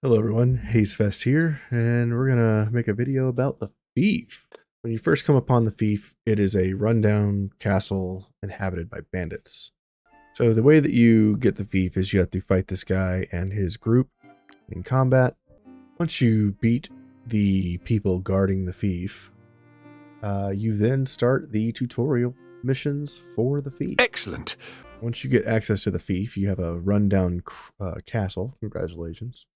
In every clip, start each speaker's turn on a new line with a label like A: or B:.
A: Hello everyone, Hazefest here, and we're gonna make a video about the Fief. When you first come upon the Fief, it is a rundown castle inhabited by bandits. So the way that you get the Fief is you have to fight this guy and his group in combat. Once you beat the people guarding the Fief, you then start the tutorial missions for the Fief.
B: Excellent.
A: Once you get access to the Fief, you have a rundown castle. Congratulations.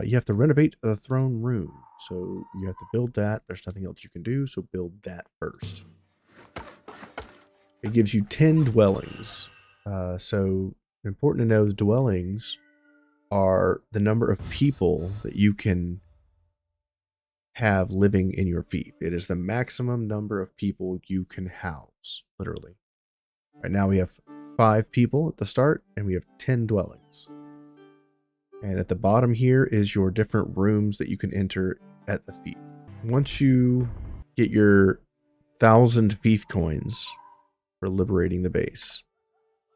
A: You have to renovate the throne room. So you have to build that. There's nothing else you can do, so build that first. It gives you 10 dwellings. So important to know, the dwellings are the number of people that you can have living in your fief. It is the maximum number of people you can house, literally. Right now we have 5 people at the start, and we have 10 dwellings. And at the bottom here is your different rooms that you can enter at the fief. Once you get your 1,000 fief coins for liberating the base,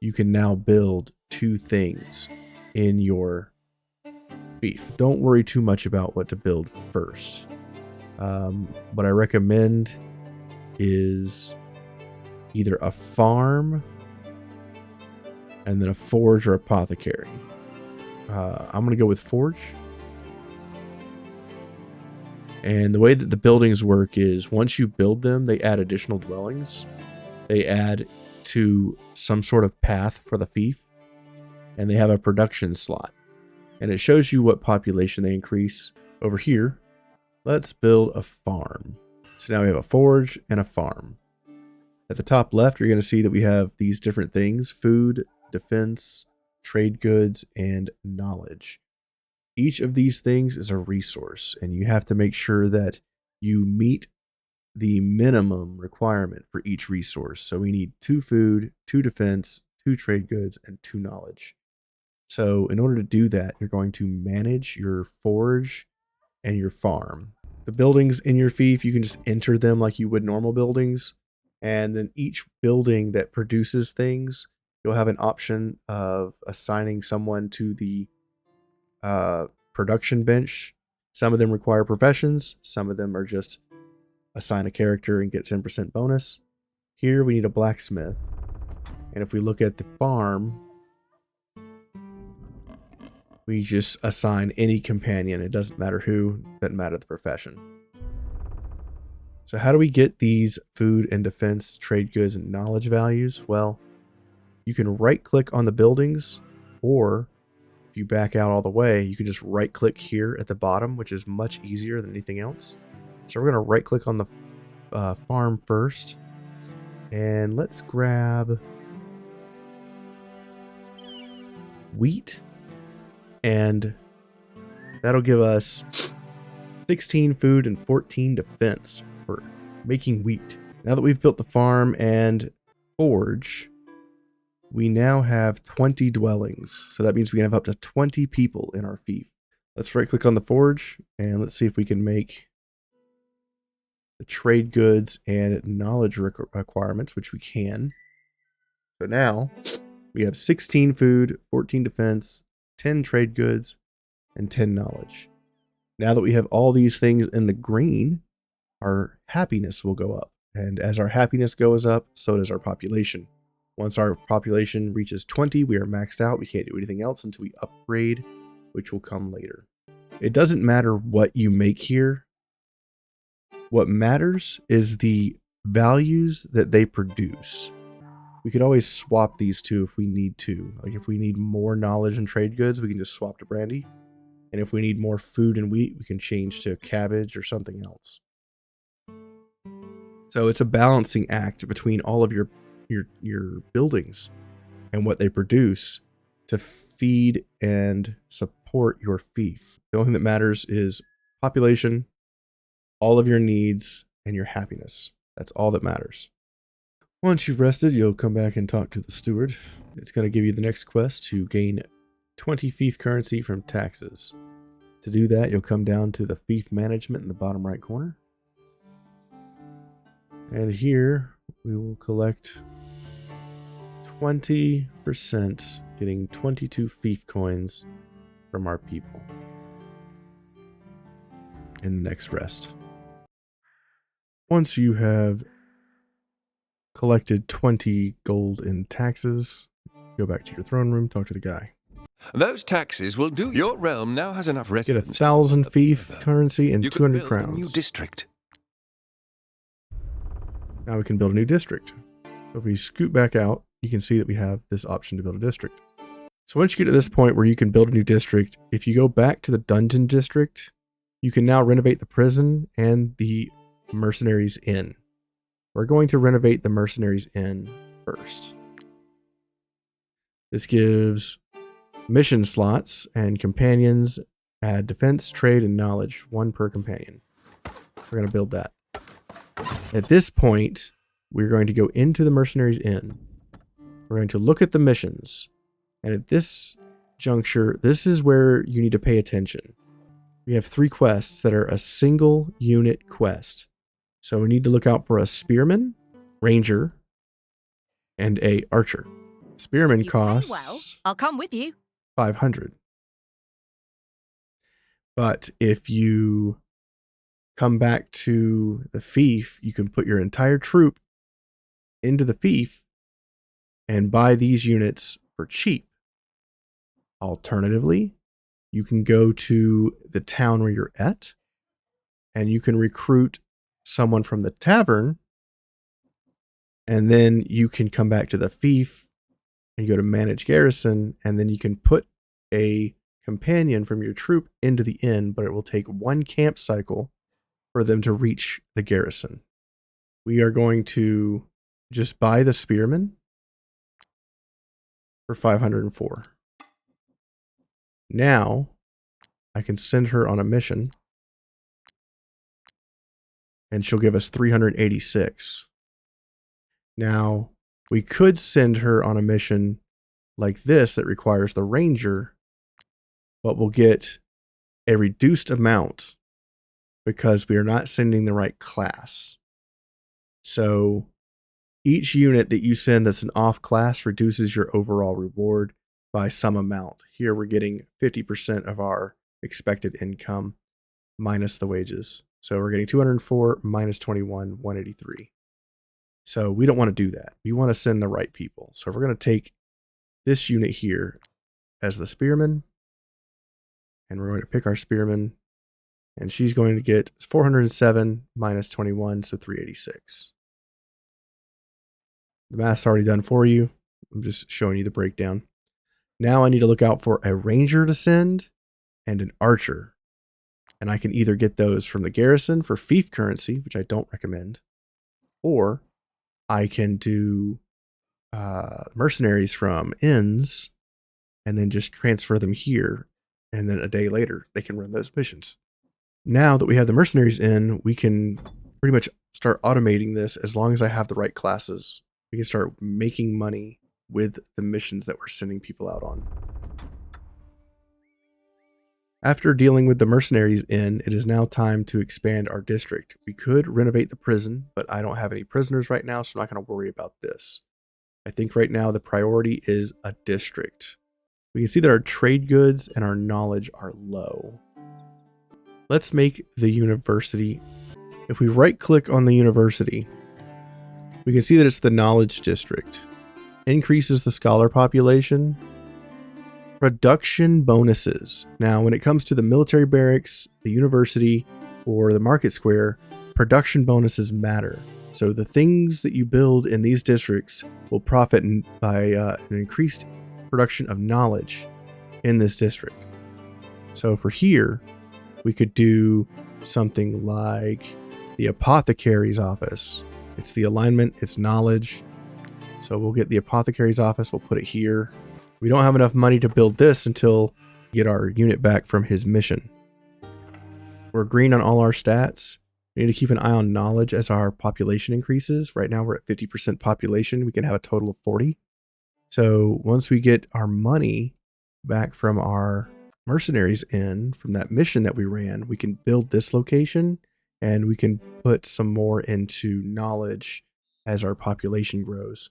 A: you can now build 2 things in your fief. Don't worry too much about what to build first. What I recommend is either a farm and then a forge or apothecary. I'm going to go with forge. And the way that the buildings work is once you build them, they add additional dwellings. They add to some sort of path for the fief. And they have a production slot. And it shows you what population they increase. Over here, let's build a farm. So now we have a forge and a farm. At the top left, you're going to see that we have these different things: food, defense, trade goods, and knowledge. Each of these things is a resource, and you have to make sure that you meet the minimum requirement for each resource. So we need 2 food, 2 defense, 2 trade goods, and 2 knowledge. So in order to do that, you're going to manage your forge and your farm. The buildings in your fief, you can just enter them like you would normal buildings, and then each building that produces things, you'll have an option of assigning someone to the production bench. Some of them require professions. Some of them are just assign a character and get 10% bonus. Here we need a blacksmith. And if we look at the farm, we just assign any companion. It doesn't matter who, doesn't matter the profession. So how do we get these food and defense, trade goods, and knowledge values? Well, you can right click on the buildings, or if you back out all the way, you can just right click here at the bottom, which is much easier than anything else. So we're going to right click on the farm first, and let's grab wheat, and that'll give us 16 food and 14 defense for making wheat. Now that we've built the farm and forge, we now have 20 dwellings. So that means we can have up to 20 people in our fief. Let's right click on the forge, and let's see if we can make the trade goods and knowledge requirements, which we can. So now we have 16 food, 14 defense, 10 trade goods, and 10 knowledge. Now that we have all these things in the green, our happiness will go up. And as our happiness goes up, so does our population. Once our population reaches 20, we are maxed out. We can't do anything else until we upgrade, which will come later. It doesn't matter what you make here. What matters is the values that they produce. We could always swap these two if we need to. Like if we need more knowledge and trade goods, we can just swap to brandy. And if we need more food and wheat, we can change to cabbage or something else. So it's a balancing act between all of your buildings and what they produce to feed and support your fief. The only thing that matters is population, all of your needs, and your happiness. That's all that matters. Once you've rested, you'll come back and talk to the steward. It's going to give you the next quest to gain 20 fief currency from taxes. To do that, you'll come down to the fief management in the bottom right corner. And here we will collect 20%, getting 22 fief coins from our people. and the next rest. Once you have collected 20 gold in taxes, go back to your throne room, talk to the guy.
B: Those taxes will do. Your realm now has enough
A: Get
B: residents.
A: 1,000 fief currency and
B: You could
A: 200
B: build
A: crowns.
B: a new district.
A: Now we can build a new district. So if we scoot back out, you can see that we have this option to build a district. So once you get to this point where you can build a new district, if you go back to the dungeon district, you can now renovate the prison and the Mercenaries Inn. We're going to renovate the Mercenaries Inn first. This gives mission slots and companions, add defense, trade, and knowledge, 1 per companion. We're going to build that. At this point, we're going to go into the Mercenaries Inn. We're going to look at the missions. And at this juncture, this is where you need to pay attention. We have 3 quests that are a single unit quest. So we need to look out for a spearman, ranger, and a archer. Spearman costs
C: well, I'll come with you.
A: 500. But if you come back to the fief, you can put your entire troop into the fief and buy these units for cheap. Alternatively, you can go to the town where you're at and you can recruit someone from the tavern, and then you can come back to the fief and go to manage garrison, and then you can put a companion from your troop into the inn, but it will take 1 camp cycle for them to reach the garrison. We are going to just buy the spearman for 504. Now I can send her on a mission and she'll give us 386. Now we could send her on a mission like this that requires the ranger, but we'll get a reduced amount because we are not sending the right class. So each unit that you send that's an off class reduces your overall reward by some amount. Here we're getting 50% of our expected income minus the wages. So we're getting 204 minus 21, 183. So we don't want to do that. We want to send the right people. So we're going to take this unit here as the spearman, and we're going to pick our spearman, and she's going to get 407 minus 21, so 386. The math's already done for you. I'm just showing you the breakdown. Now I need to look out for a ranger to send and an archer. And I can either get those from the garrison for fief currency, which I don't recommend, or I can do mercenaries from inns and then just transfer them here. And then a day later, they can run those missions. Now that we have the Mercenaries Inn, we can pretty much start automating this as long as I have the right classes. We can start making money with the missions that we're sending people out on. After dealing with the Mercenaries Inn, it is now time to expand our district. We could renovate the prison, but I don't have any prisoners right now, so I'm not going to worry about this. I think right now the priority is a district. We can see that our trade goods and our knowledge are low. Let's make the university. If we right click on the university, we can see that it's the knowledge district. Increases the scholar population. Production bonuses. Now, when it comes to the military barracks, the university, or the market square, production bonuses matter. So the things that you build in these districts will profit by an increased production of knowledge in this district. So for here, we could do something like the Apothecary's office. It's the alignment, it's knowledge. So we'll get the Apothecary's office, we'll put it here. We don't have enough money to build this until we get our unit back from his mission. We're green on all our stats. We need to keep an eye on knowledge as our population increases. Right now we're at 50% population. We can have a total of 40. So once we get our money back from our Mercenaries Inn, from that mission that we ran, we can build this location and we can put some more into knowledge as our population grows.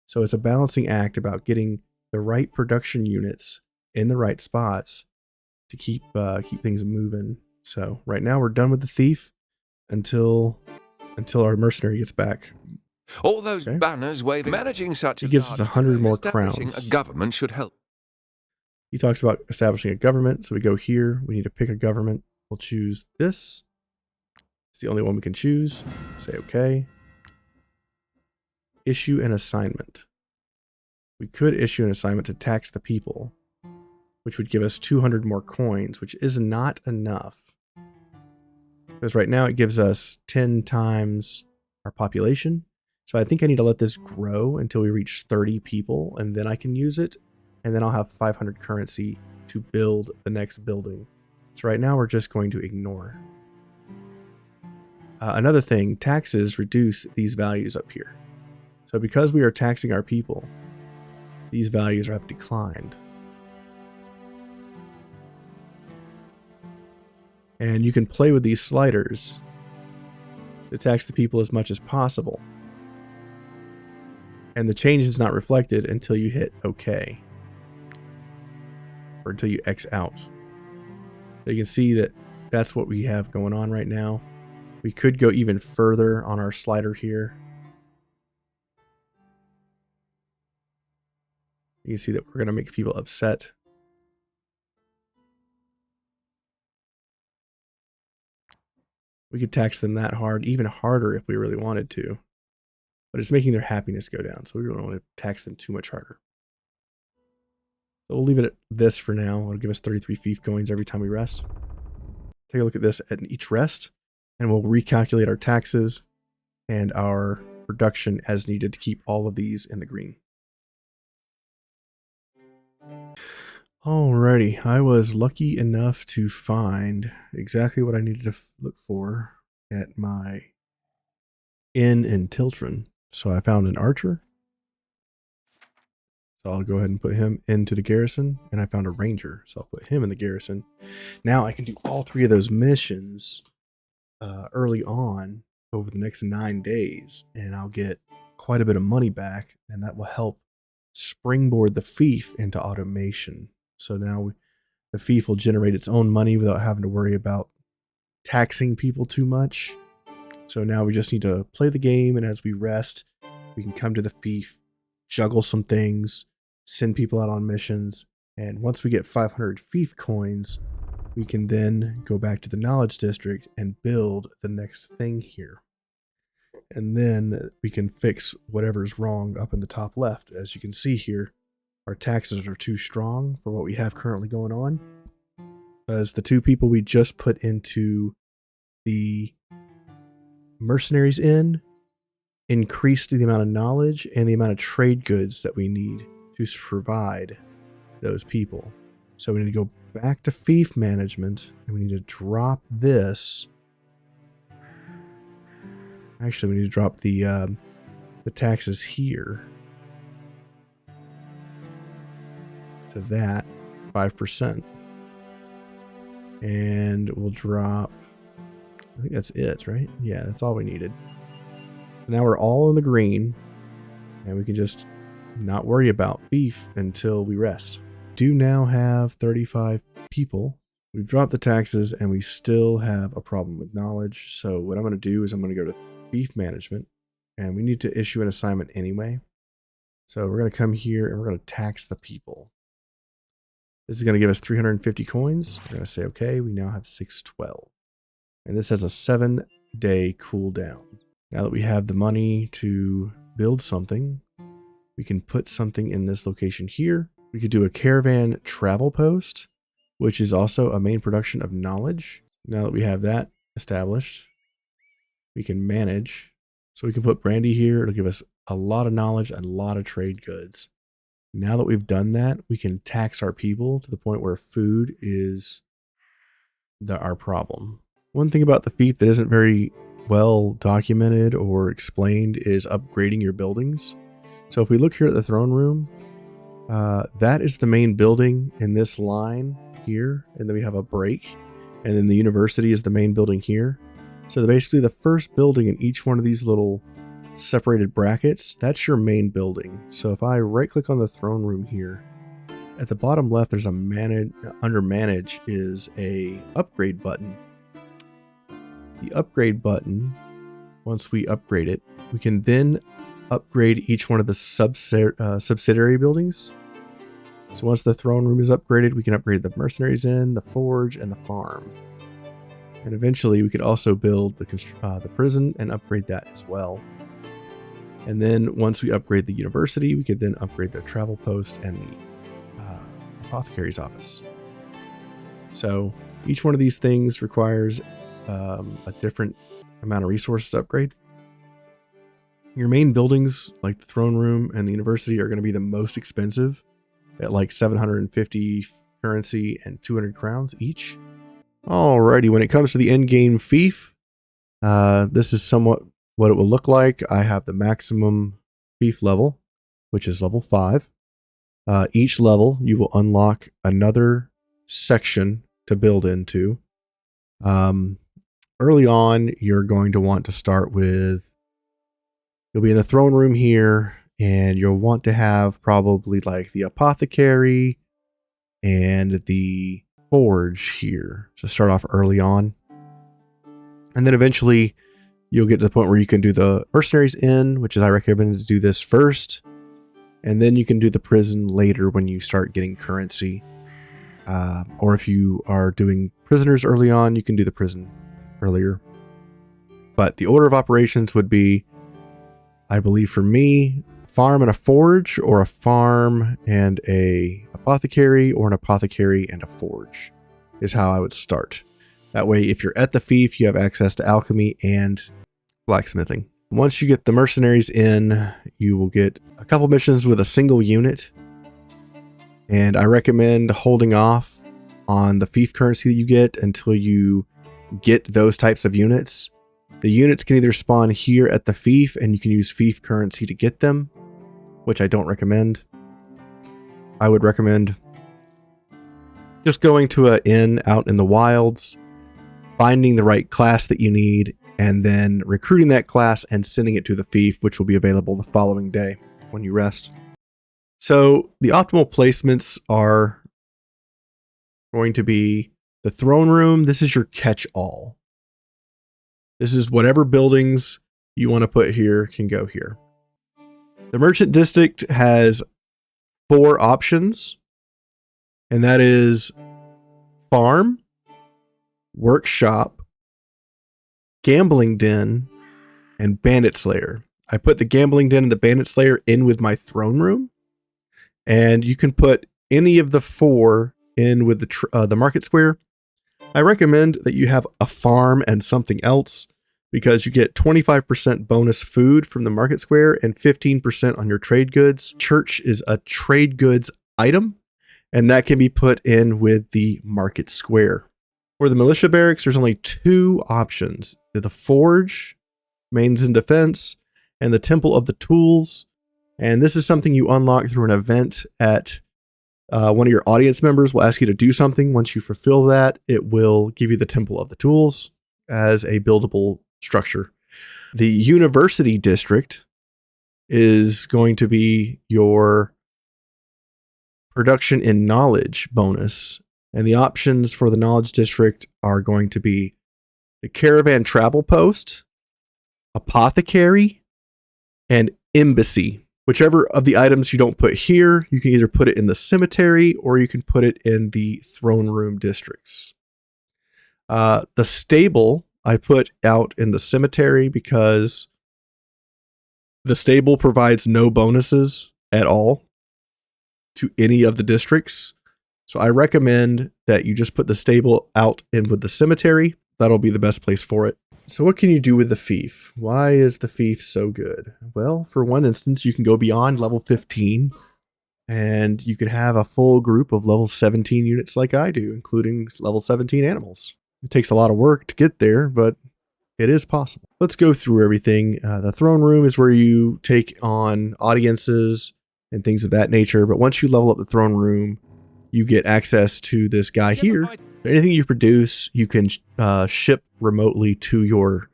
A: So it's a balancing act about getting the right production units in the right spots to keep things moving So right now we're done with the thief until our mercenary gets back.
B: All those banners waving. Managing such
A: He
B: a
A: gives us
B: large
A: 100
B: crowd,
A: more
B: establishing
A: crowns.
B: A government should help.
A: He talks about establishing a government. So we go here. We need to pick a government. We'll choose this. It's the only one we can choose. Say okay. Issue an assignment. We could issue an assignment to tax the people, which would give us 200 more coins, which is not enough. Because right now it gives us 10 times our population. So I think I need to let this grow until we reach 30 people, and then I can use it. And then I'll have 500 currency to build the next building. So right now we're just going to ignore. Another thing, taxes reduce these values up here. So because we are taxing our people, these values have declined. And you can play with these sliders to tax the people as much as possible. And the change is not reflected until you hit OK. Or until you X out. So you can see that that's what we have going on right now. We could go even further on our slider here. You can see that we're going to make people upset. We could tax them that hard, even harder if we really wanted to. But it's making their happiness go down, so we don't want to tax them too much harder. So we'll leave it at this for now. It'll give us 33 fief coins every time we rest. Take a look at this at each rest, and we'll recalculate our taxes and our production as needed to keep all of these in the green. Alrighty, I was lucky enough to find exactly what I needed to look for at my inn in Tiltron. So I found an archer. So I'll go ahead and put him into the garrison. And I found a ranger, so I'll put him in the garrison. Now I can do all three of those missions early on over the next 9 days. And I'll get quite a bit of money back. And that will help springboard the fief into automation. So now the fief will generate its own money without having to worry about taxing people too much. So now we just need to play the game, and as we rest, we can come to the fief, juggle some things, send people out on missions, and once we get 500 fief coins, we can then go back to the knowledge district and build the next thing here. And then we can fix whatever's wrong up in the top left. As you can see here, our taxes are too strong for what we have currently going on. As the two people we just put into the Mercenaries Inn increased the amount of knowledge and the amount of trade goods that we need to provide those people. So we need to go back to fief management, and we need to drop this. Actually, we need to drop the taxes here to that 5%, and we'll drop. I think that's it, right? Yeah, that's all we needed. So now we're all in the green, and we can just not worry about fief until we rest. Do now have 35 people. We've dropped the taxes, and we still have a problem with knowledge. So what I'm going to do is I'm going to go to fief management, and we need to issue an assignment anyway. So we're going to come here, and we're going to tax the people. This is going to give us 350 coins. We're going to say, okay, we now have 612. And this has a 7-day cooldown. Now that we have the money to build something, we can put something in this location here. We could do a caravan travel post, which is also a main production of knowledge. Now that we have that established, we can manage. So we can put brandy here. It'll give us a lot of knowledge and a lot of trade goods. Now that we've done that, we can tax our people to the point where food is our problem. One thing about the fief that isn't very well documented or explained is upgrading your buildings. So if we look here at the throne room, that is the main building in this line here, and then we have a break, and then the university is the main building here. So basically the first building in each one of these little separated brackets, that's your main building. So if I right click on the throne room here, at the bottom left there's a under manage is a upgrade button. the upgrade button, once we upgrade it, we can then upgrade each one of the subsidiary buildings. So once the throne room is upgraded, we can upgrade the Mercenaries Inn, the forge, and the farm. And eventually we could also build the prison and upgrade that as well. And then once we upgrade the university, we could then upgrade the travel post and the apothecary's office. So each one of these things requires a different amount of resources to upgrade. Your main buildings, like the throne room and the university, are going to be the most expensive at like 750 currency and 200 crowns each. Alrighty, when it comes to the endgame fief, this is somewhat what it will look like. I have the maximum fief level, which is level 5. Each level, you will unlock another section to build into. Early on, you're going to want to start with, you'll be in the throne room here, and you'll want to have probably like the apothecary and the forge here to start off early on. And then eventually you'll get to the point where you can do the Mercenaries Inn, which is I recommend to do this first. And then you can do the prison later when you start getting currency. Or if you are doing prisoners early on, you can do the prison earlier. But the order of operations would be, I believe for me, farm and a forge, or a farm and a apothecary, or an apothecary and a forge is how I would start. That way, if you're at the fief, you have access to alchemy and blacksmithing. Once you get the Mercenaries in, you will get a couple missions with a single unit. And I recommend holding off on the fief currency that you get until you get those types of units. The units can either spawn here at the fief, and you can use fief currency to get them, which I don't recommend. I would recommend just going to an inn out in the wilds, finding the right class that you need, and then recruiting that class and sending it to the fief, which will be available the following day when you rest. So the optimal placements are going to be the throne room. This is your catch-all. This is whatever buildings you want to put here can go here. The merchant district has 4 options, and that is farm, workshop, gambling den, and bandit lair. I put the gambling den and the bandit lair in with my throne room, and you can put any of the 4 in with the market square. I recommend that you have a farm and something else, because you get 25% bonus food from the market square and 15% on your trade goods. Church is a trade goods item, and that can be put in with the market square. For the militia barracks, there's only 2 options: the forge, mains and defense, and the temple of the Tules. And this is something you unlock through an event at one of your audience members will ask you to do something. Once you fulfill that, it will give you the temple of the Tules as a buildable structure. The university district is going to be your production in knowledge bonus. And the options for the knowledge district are going to be the caravan travel post, apothecary, and embassy. Whichever of the items you don't put here, you can either put it in the cemetery or you can put it in the throne room districts. The stable I put out in the cemetery because the stable provides no bonuses at all to any of the districts. So I recommend that you just put the stable out in with the cemetery. That'll be the best place for it. So what can you do with the fief? Why is the fief so good? Well, for one instance, you can go beyond level 15 and you can have a full group of level 17 units like I do, including level 17 animals. It takes a lot of work to get there, but it is possible. Let's go through everything. The throne room is where you take on audiences and things of that nature. But once you level up the throne room, you get access to this guy here. Anything you produce, you can ship remotely to your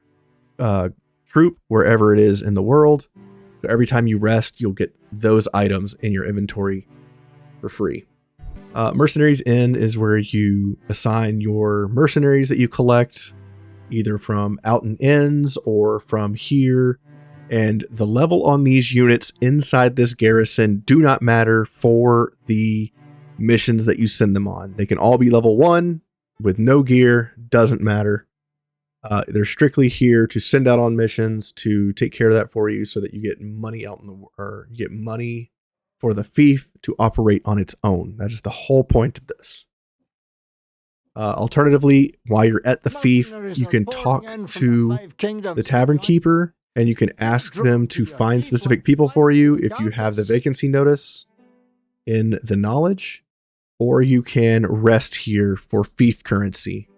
A: troop wherever it is in the world. So every time you rest, you'll get those items in your inventory for free. Mercenaries Inn is where you assign your mercenaries that you collect. either from out and ends or from here. And the level on these units inside this garrison do not matter for the missions that you send them on. They can all be level 1 with no gear, doesn't matter. They're strictly here to send out on missions to take care of that for you so that you get money out in the, or you get money for the fief to operate on its own. That is the whole point of this. Alternatively, while you're at the fief, you can talk to the tavern keeper and you can ask them to find specific people for you if you have the vacancy notice in the knowledge, or you can rest here for fief currency.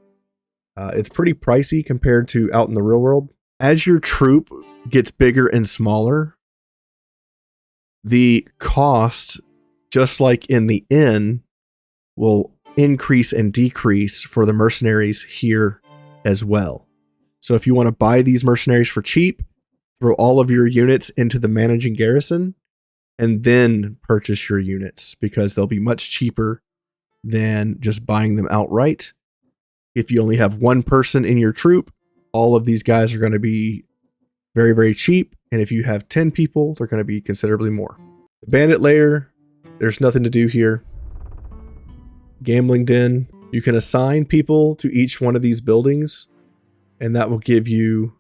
A: It's pretty pricey compared to out in the real world. As your troop gets bigger and smaller, the cost, just like in the inn, will increase and decrease for the mercenaries here as well. So if you want to buy these mercenaries for cheap, throw all of your units into the managing garrison and then purchase your units, because they'll be much cheaper than just buying them outright. If you only have one person in your troop, all of these guys are going to be very, very cheap. And if you have 10 people, they're going to be considerably more. The bandit lair, there's nothing to do here. Gambling den, you can assign people to each one of these buildings, and that will give you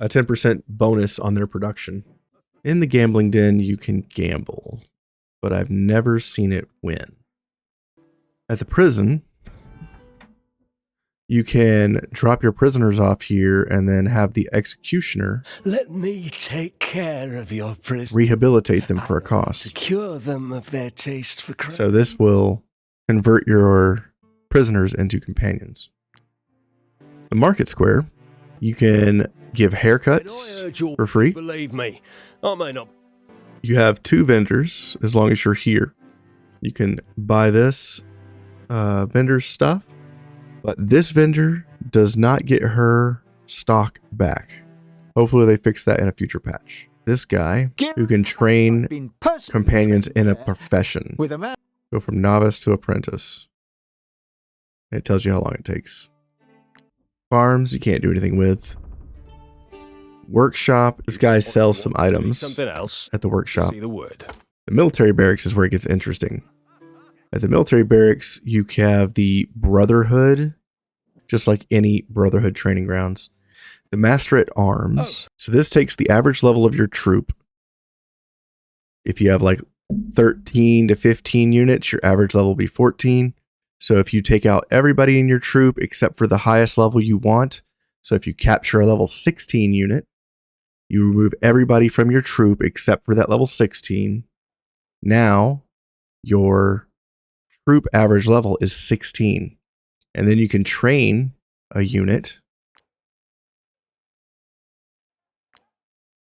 A: a 10% bonus on their production. In the gambling den, you can gamble, but I've never seen it win. At the prison, you can drop your prisoners off here and then have the executioner
C: let me take care of your prisoners,
A: rehabilitate them for a cost.
C: to cure them of their taste for crime.
A: So this will convert your prisoners into companions. The market square, you can give haircuts for free.
C: Believe me, I may not.
A: You have 2 vendors as long as you're here. You can buy this vendor's stuff, but this vendor does not get her stock back. Hopefully they fix that in a future patch. This guy who can train companions in a profession. Go from novice to apprentice. And it tells you how long it takes. Farms, you can't do anything with. Workshop, this guy sells some items at the workshop. The military barracks is where it gets interesting. At the military barracks, you have the Brotherhood, just like any Brotherhood training grounds. The Master at Arms. So this takes the average level of your troop. If you have like 13 to 15 units, your average level will be 14. So if you take out everybody in your troop except for the highest level you want, so if you capture a level 16 unit, you remove everybody from your troop except for that level 16. Now your troop average level is 16. And then you can train a unit.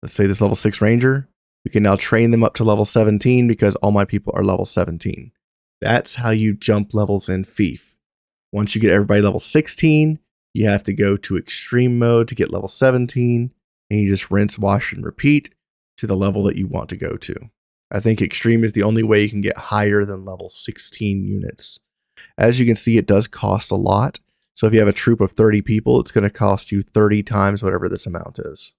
A: Let's say this level 6 ranger. You can now train them up to level 17 because all my people are level 17. That's how you jump levels in Fief. Once you get everybody level 16, you have to go to extreme mode to get level 17, and you just rinse, wash, and repeat to the level that you want to go to. I think extreme is the only way you can get higher than level 16 units. As you can see, it does cost a lot. So if you have a troop of 30 people, it's going to cost you 30 times whatever this amount is.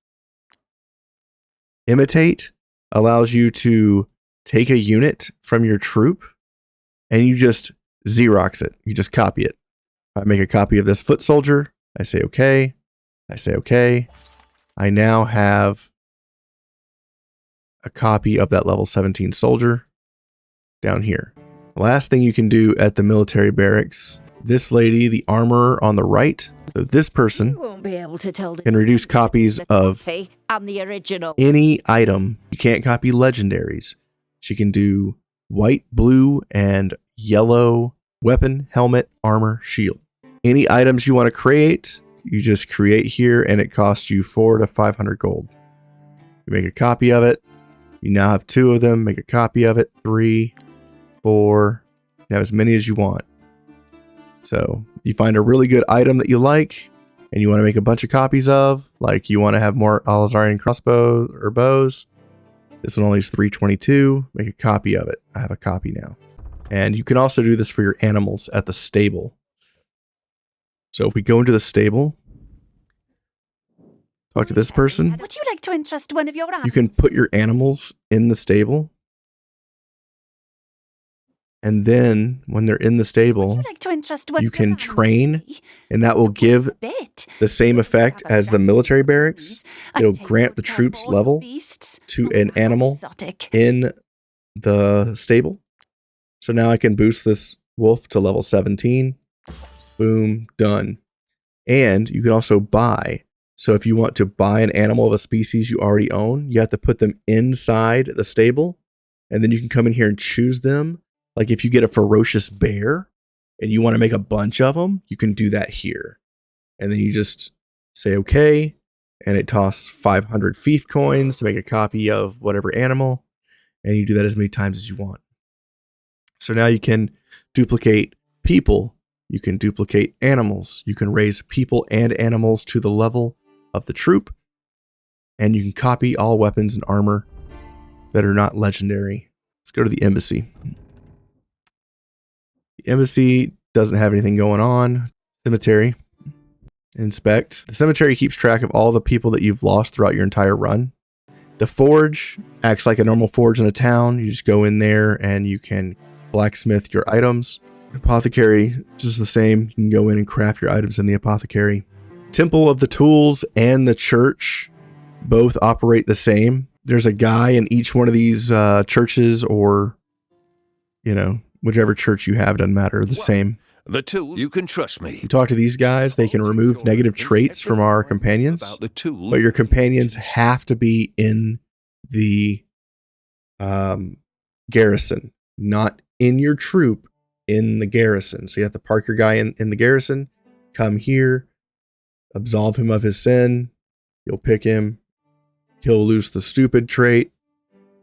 A: Imitate allows you to take a unit from your troop and you just Xerox it. You just copy it. I make a copy of this foot soldier. I say okay. I say okay. I now have a copy of that level 17 soldier down here. The last thing you can do at the military barracks, this lady, the armorer on the right, so this person can reduce copies of any item. You can't copy legendaries. She can do white, blue, and yellow weapon, helmet, armor, shield. Any items you want to create, you just create here and it costs you 400 to 500 gold. You make a copy of it. You now have 2 of them. Make a copy of it. 3, 4. You have as many as you want. So you find a really good item that you like and you want to make a bunch of copies of, like you want to have more Alizarian crossbows or bows. This one only is 322. Make a copy of it. I have a copy now. And you can also do this for your animals at the stable. So if we go into the stable, talk to this person.
D: Would you like to entrust one of your
A: You can put your animals in the stable. And then when they're in the stable, you can train, and that will give the same effect as the military barracks. It'll grant the troops level to an animal in the stable. So now I can boost this wolf to level 17. Boom, done. And you can also buy. So if you want to buy an animal of a species you already own, you have to put them inside the stable, and then you can come in here and choose them. Like if you get a ferocious bear and you want to make a bunch of them, you can do that here. And then you just say, okay, and it tosses 500 fief coins to make a copy of whatever animal. And you do that as many times as you want. So now you can duplicate people. You can duplicate animals. You can raise people and animals to the level of the troop. And you can copy all weapons and armor that are not legendary. Let's go to the embassy. The embassy doesn't have anything going on. Cemetery. Inspect. The cemetery keeps track of all the people that you've lost throughout your entire run. The forge acts like a normal forge in a town. You just go in there and you can blacksmith your items. Apothecary, just the same. You can go in and craft your items in the apothecary. Temple of the Tules and the church both operate the same. There's a guy in each one of these churches, or, you know, whichever church you have, doesn't matter, the same.
B: The Tules, you can trust me.
A: You talk to these guys, they can remove negative traits from our companions, but your companions have to be in the garrison, not in your troop, in the garrison. So you have to park your guy in the garrison, come here, absolve him of his sin, you'll pick him, he'll lose the stupid trait,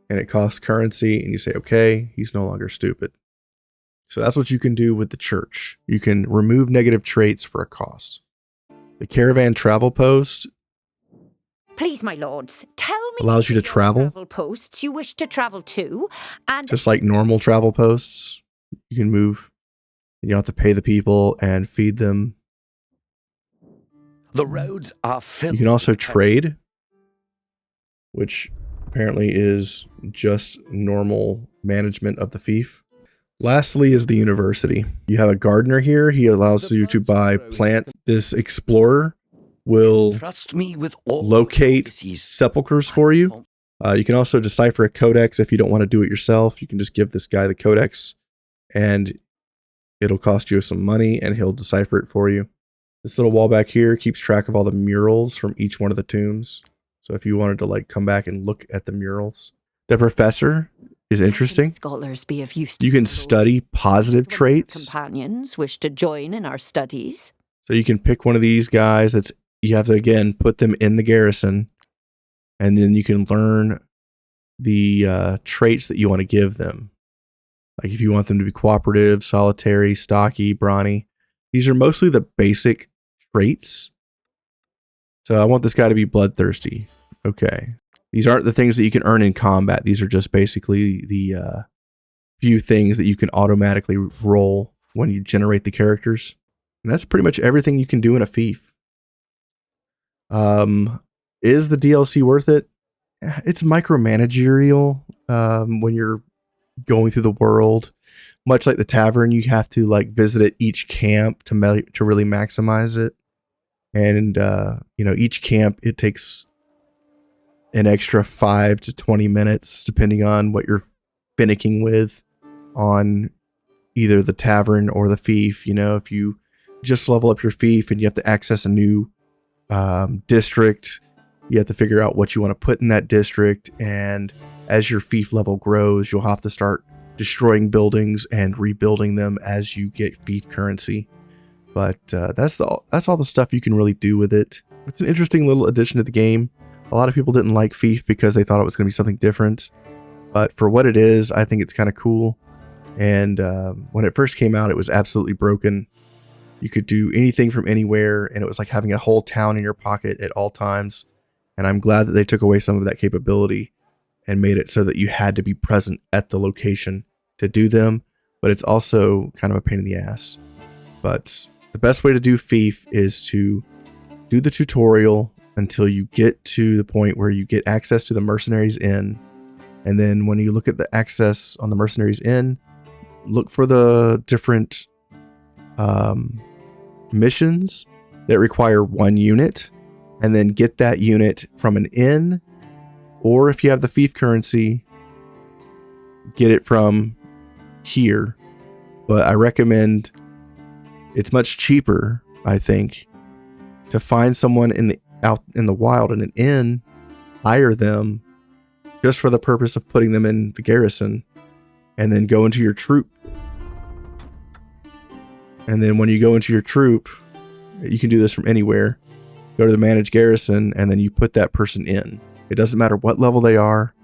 A: and it costs currency, and you say, okay, he's no longer stupid. So that's what you can do with the church. You can remove negative traits for a cost. The caravan travel post,
D: please, my lords, tell me
A: allows you to travel
D: posts you wish to travel to, and
A: just like normal travel posts. You can move. You don't have to pay the people and feed them.
C: The roads are filled.
A: You can also trade, which apparently is just normal management of the fief. Lastly is the university. You have a gardener here. He allows you to buy plants. This explorer will
C: Trust me with all
A: locate
C: policies.
A: sepulchres for you. You can also decipher a codex if you don't want to do it yourself. You can just give this guy the codex, and it'll cost you some money, and he'll decipher it for you. This little wall back here keeps track of all the murals from each one of the tombs. So if you wanted to like come back and look at the murals. The professor is interesting.
D: Scholars be of use to
A: you can study positive traits.
D: Companions wish to join in our studies.
A: So you can pick one of these guys. That's, you have to again put them in the garrison, and then you can learn the traits that you want to give them. Like if you want them to be cooperative, solitary, stocky, brawny. These are mostly the basic traits. So I want this guy to be bloodthirsty. Okay. These aren't the things that you can earn in combat. These are just basically the few things that you can automatically roll when you generate the characters. And that's pretty much everything you can do in a fief. Is the DLC worth it? It's micromanagerial when you're going through the world. Much like the tavern, you have to like visit at each camp to really maximize it. And you know, each camp, it takes an extra 5 to 20 minutes, depending on what you're finicking with on either the tavern or the fief. You know, if you just level up your fief and you have to access a new district, you have to figure out what you want to put in that district. And as your fief level grows, you'll have to start destroying buildings and rebuilding them as you get fief currency. But that's all the stuff you can really do with it. It's an interesting little addition to the game. A lot of people didn't like Fief because they thought it was going to be something different. But for what it is, I think it's kind of cool. And when it first came out, it was absolutely broken. You could do anything from anywhere, and it was like having a whole town in your pocket at all times. And I'm glad that they took away some of that capability and made it so that you had to be present at the location to do them. But it's also kind of a pain in the ass. But the best way to do Fief is to do the tutorial until you get to the point where you get access to the Mercenaries Inn. And then when you look at the access on the Mercenaries Inn, look for the different missions that require 1 unit, and then get that unit from an inn, or if you have the fief currency, get it from here. But I recommend, it's much cheaper, I think, to find someone out in the wild in an inn, hire them just for the purpose of putting them in the garrison, and then go into your troop. And then when you go into your troop, you can do this from anywhere. Go to the managed garrison, and then you put that person in. It doesn't matter what level they are.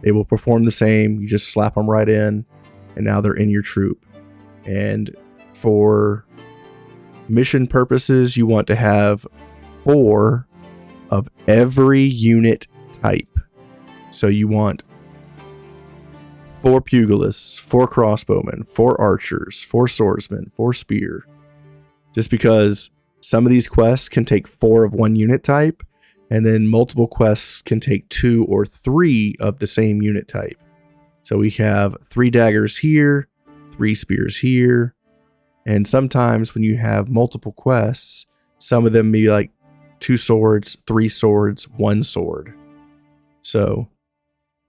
A: They will perform the same. You just slap them right in, and now they're in your troop. And for mission purposes, you want to have 4 of every unit type. So you want 4 pugilists, 4 crossbowmen, 4 archers, 4 swordsmen, 4 spear. Just because some of these quests can take 4 of one unit type, and then multiple quests can take 2 or 3 of the same unit type. So we have 3 daggers here, 3 spears here, and sometimes when you have multiple quests, some of them be like 2 swords, 3 swords, 1 sword. So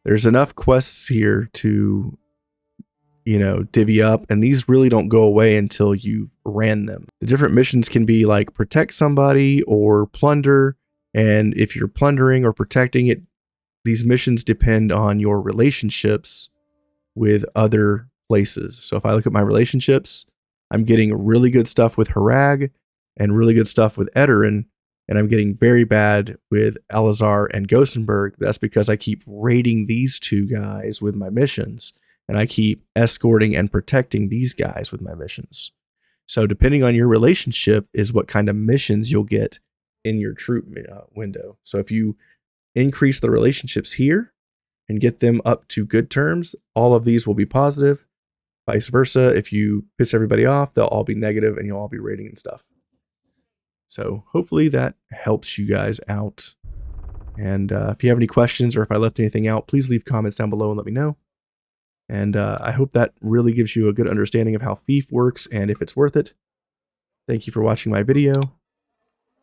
A: there's enough quests here to, divvy up, and these really don't go away until you ran them. The different missions can be like protect somebody or plunder, and if you're plundering or protecting it, these missions depend on your relationships with other places. So if I look at my relationships, I'm getting really good stuff with Harag and really good stuff with Edoran, and I'm getting very bad with Alazar and Gothenburg. That's because I keep raiding these 2 guys with my missions, and I keep escorting and protecting these guys with my missions. So depending on your relationship is what kind of missions you'll get in your troop window. So if you increase the relationships here and get them up to good terms, all of these will be positive. Vice versa, if you piss everybody off, they'll all be negative and you'll all be raiding and stuff. So hopefully that helps you guys out. And if you have any questions or if I left anything out, please leave comments down below and let me know. And I hope that really gives you a good understanding of how Fief works and if it's worth it. Thank you for watching my video.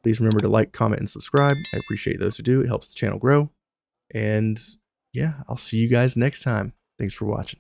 A: Please remember to like, comment, and subscribe. I appreciate those who do. It helps the channel grow. And yeah, I'll see you guys next time. Thanks for watching.